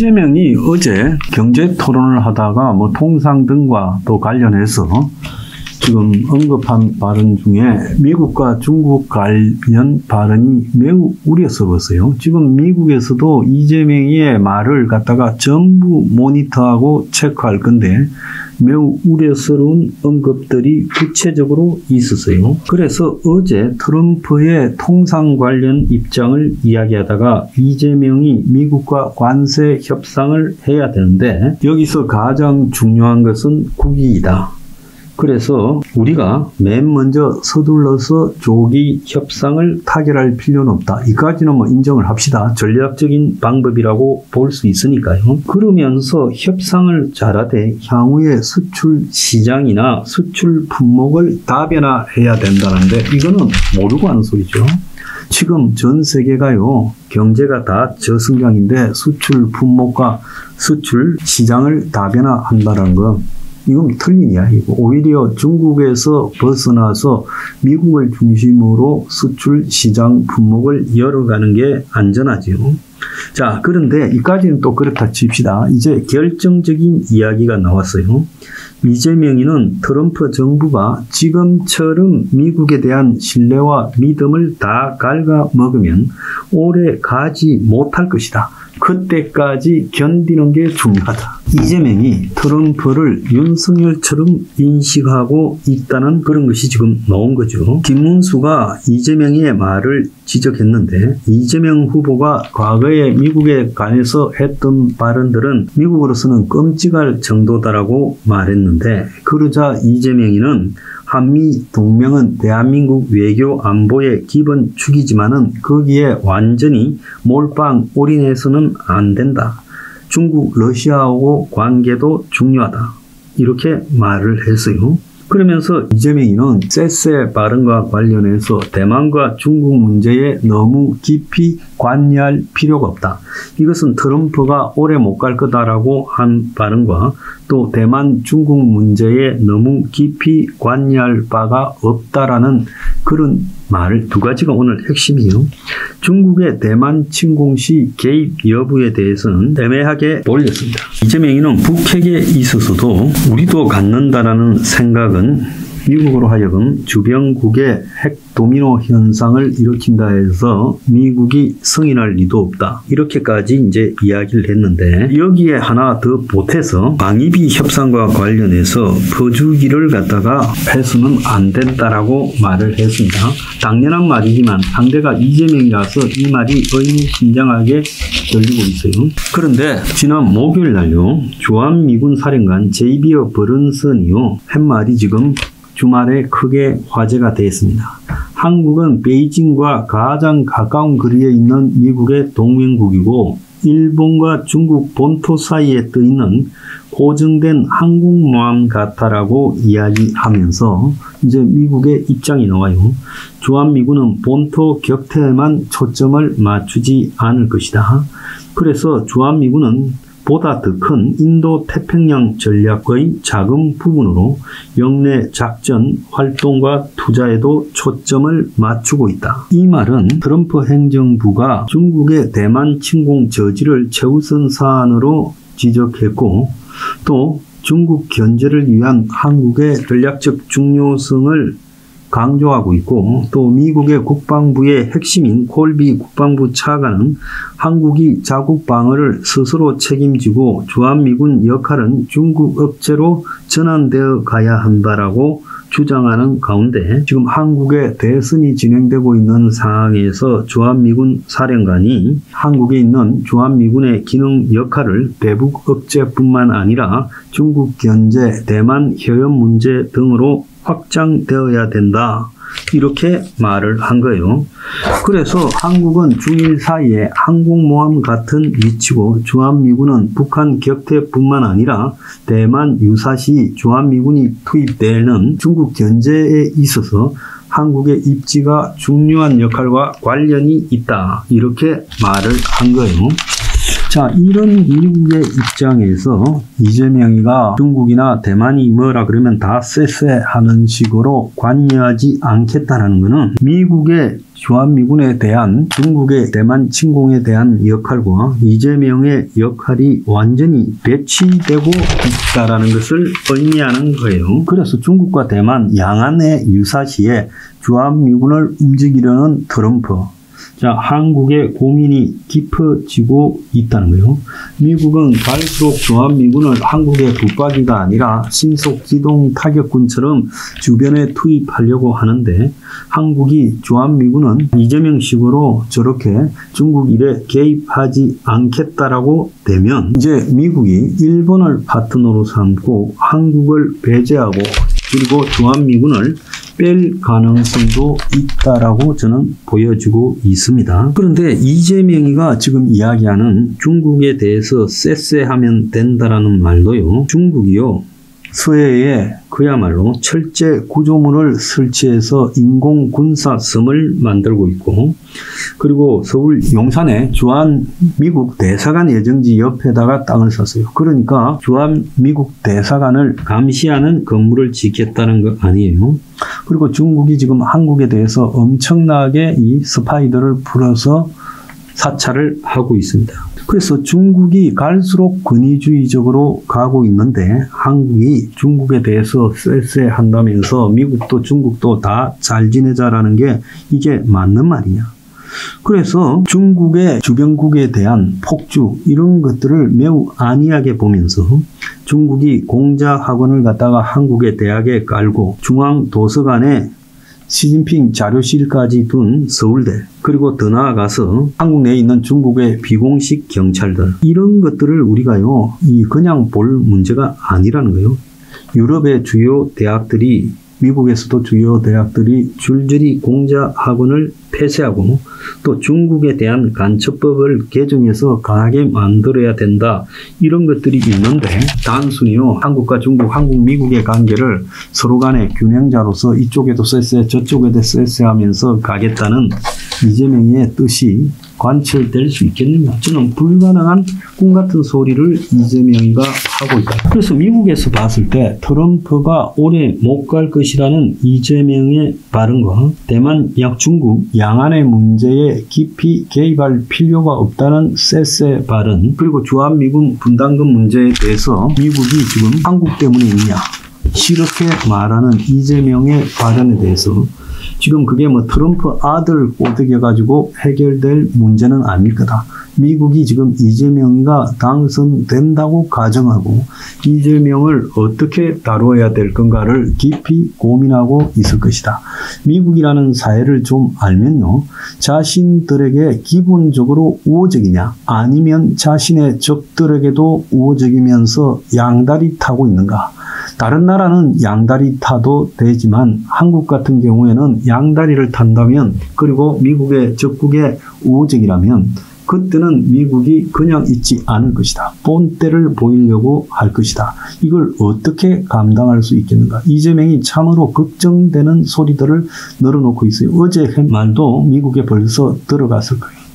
이재명이 어제 경제 토론을 하다가 뭐 통상 등과 또 관련해서 지금 언급한 발언 중에 미국과 중국 관련 발언이 매우 우려스러웠어요. 지금 미국에서도 이재명의 말을 갖다가 전부 모니터하고 체크할 건데 매우 우려스러운 언급들이 구체적으로 있었어요. 그래서 어제 트럼프의 통상 관련 입장을 이야기하다가 이재명이 미국과 관세 협상을 해야 되는데 여기서 가장 중요한 것은 국익이다. 그래서 우리가 맨 먼저 서둘러서 조기 협상을 타결할 필요는 없다. 이까지는 뭐 인정을 합시다. 전략적인 방법이라고 볼 수 있으니까요. 그러면서 협상을 잘하되 향후에 수출 시장이나 수출 품목을 다변화해야 된다는데 이거는 모르고 하는 소리죠. 지금 전 세계가요, 경제가 다 저성장인데 수출 품목과 수출 시장을 다변화한다는 건 이건 틀린 이야기고 오히려 중국에서 벗어나서 미국을 중심으로 수출 시장 품목을 열어가는 게 안전하죠. 자, 그런데 이까지는 또 그렇다 칩시다. 이제 결정적인 이야기가 나왔어요. 이재명이는 트럼프 정부가 지금처럼 미국에 대한 신뢰와 믿음을 다 갉아먹으면 오래 가지 못할 것이다. 그때까지 견디는 게 중요하다. 이재명이 트럼프를 윤석열처럼 인식하고 있다는 그런 것이 지금 나온 거죠. 김문수가 이재명의 말을 지적했는데 이재명 후보가 과거에 미국에 관해서 했던 발언들은 미국으로서는 끔찍할 정도다라고 말했는데 그러자 이재명이는 한미 동맹은 대한민국 외교 안보의 기본 축이지만은 거기에 완전히 몰빵 올인해서는 안 된다. 중국, 러시아하고 관계도 중요하다. 이렇게 말을 했어요. 그러면서 이재명이는 쎄쎄 발언과 관련해서 대만과 중국 문제에 너무 깊이 관여할 필요가 없다. 이것은 트럼프가 오래 못 갈 거다라고 한 발언과 또 대만 중국 문제에 너무 깊이 관여할 바가 없다라는 그런 말을 두 가지가 오늘 핵심이에요. 중국의 대만 침공 시 개입 여부에 대해서는 애매하게 돌렸습니다. 이재명이는 북핵에 있어서도 우리도 갖는다라는 생각은 미국으로 하여금 주변국의 핵 도미노 현상을 일으킨다 해서 미국이 승인할 리도 없다. 이렇게까지 이제 이야기를 했는데 여기에 하나 더 보태서 방위비 협상과 관련해서 퍼주기를 갖다가 해서는 안 된다라고 말을 했습니다. 당연한 말이지만 상대가 이재명이라서 이 말이 의미심장하게 들리고 있어요. 그런데 지난 목요일 날요. 주한미군 사령관 제이비어 버런슨이요. 한 말이 지금 주말에 크게 화제가 되었습니다. 한국은 베이징과 가장 가까운 거리에 있는 미국의 동맹국이고 일본과 중국 본토 사이에 떠있는 고정된 항공모함 같다라고 이야기하면서 이제 미국의 입장이 나와요. 주한미군은 본토 격퇴에만 초점을 맞추지 않을 것이다. 그래서 주한미군은 보다 더 큰 인도 태평양 전략의 작은 부분으로 영내 작전 활동과 투자에도 초점을 맞추고 있다. 이 말은 트럼프 행정부가 중국의 대만 침공 저지를 최우선 사안으로 지적했고 또 중국 견제를 위한 한국의 전략적 중요성을 강조하고 있고 또 미국의 국방부의 핵심인 콜비 국방부 차관은 한국이 자국 방어를 스스로 책임지고 주한미군 역할은 중국 업체로 전환되어 가야 한다라고 주장하는 가운데 지금 한국의 대선이 진행되고 있는 상황에서 주한미군 사령관이 한국에 있는 주한미군의 기능 역할을 대북 억제뿐만 아니라 중국 견제, 대만 해협 문제 등으로 확장되어야 된다. 이렇게 말을 한 거예요. 그래서 한국은 중일 사이에 항공모함 같은 위치고 주한미군은 북한 격퇴뿐만 아니라 대만 유사시 주한미군이 투입되는 중국 견제에 있어서 한국의 입지가 중요한 역할과 관련이 있다. 이렇게 말을 한 거예요. 자, 이런 미국의 입장에서 이재명이가 중국이나 대만이 뭐라 그러면 다 쎄쎄 하는 식으로 관여하지 않겠다는 것은 미국의 주한미군에 대한 중국의 대만 침공에 대한 역할과 이재명의 역할이 완전히 배치되고 있다라는 것을 의미하는 거예요. 그래서 중국과 대만 양안의 유사시에 주한미군을 움직이려는 트럼프. 자, 한국의 고민이 깊어지고 있다는 거예요. 미국은 갈수록 주한미군을 한국의 붙박이가 아니라 신속 기동 타격군처럼 주변에 투입하려고 하는데 한국이 주한미군은 이재명식으로 저렇게 중국 일에 개입하지 않겠다라고 되면 이제 미국이 일본을 파트너로 삼고 한국을 배제하고 그리고 주한미군을 뺄 가능성도 있다라고 저는 보여지고 있습니다. 그런데 이재명이가 지금 이야기하는 중국에 대해서 쎄쎄하면 된다라는 말도요. 중국이요. 서해에 그야말로 철제 구조물을 설치해서 인공 군사섬을 만들고 있고 그리고 서울 용산에 주한미국 대사관 예정지 옆에다가 땅을 샀어요. 그러니까 주한미국 대사관을 감시하는 건물을 짓겠다는 거 아니에요. 그리고 중국이 지금 한국에 대해서 엄청나게 이 스파이들을 풀어서 사찰을 하고 있습니다. 그래서 중국이 갈수록 권위주의적으로 가고 있는데 한국이 중국에 대해서 쎄쎄한다면서 미국도 중국도 다 잘 지내자라는 게 이게 맞는 말이냐. 그래서 중국의 주변국에 대한 폭주 이런 것들을 매우 안이하게 보면서 중국이 공자학원을 갖다가 한국의 대학에 깔고 중앙도서관에 시진핑 자료실까지 둔 서울대 그리고 더 나아가서 한국 내에 있는 중국의 비공식 경찰들 이런 것들을 우리가요 그냥 볼 문제가 아니라는 거예요. 유럽의 주요 대학들이 미국에서도 주요 대학들이 줄줄이 공자학원을 폐쇄하고 또 중국에 대한 간첩법을 개정해서 강하게 만들어야 된다. 이런 것들이 있는데 단순히요. 한국과 중국, 한국, 미국의 관계를 서로 간의 균형자로서 이쪽에도 쎄쎄 저쪽에도 쎄쎄하면서 가겠다는 이재명의 뜻이 관철될 수 있겠느냐. 저는 불가능한 꿈 같은 소리를 이재명이가 하고 있다. 그래서 미국에서 봤을 때 트럼프가 오래 못 갈 것이라는 이재명의 발언과 대만 중국 양안의 문제에 깊이 개입할 필요가 없다는 쎄쎄 발언 그리고 주한미군 분담금 문제에 대해서 미국이 지금 한국 때문에 있냐 이렇게 말하는 이재명의 발언에 대해서 지금 그게 뭐 트럼프 아들 꼬드겨가지고 해결될 문제는 아닐 거다. 미국이 지금 이재명이가 당선된다고 가정하고 이재명을 어떻게 다루어야 될 건가를 깊이 고민하고 있을 것이다. 미국이라는 사회를 좀 알면요. 자신들에게 기본적으로 우호적이냐 아니면 자신의 적들에게도 우호적이면서 양다리 타고 있는가. 다른 나라는 양다리 타도 되지만 한국 같은 경우에는 양다리를 탄다면 그리고 미국의 적국에 우호적이라면 그때는 미국이 그냥 있지 않을 것이다. 본때를 보이려고 할 것이다. 이걸 어떻게 감당할 수 있겠는가. 이재명이 참으로 걱정되는 소리들을 늘어놓고 있어요. 어제 한 말도 미국에 벌써 들어갔을 거예요.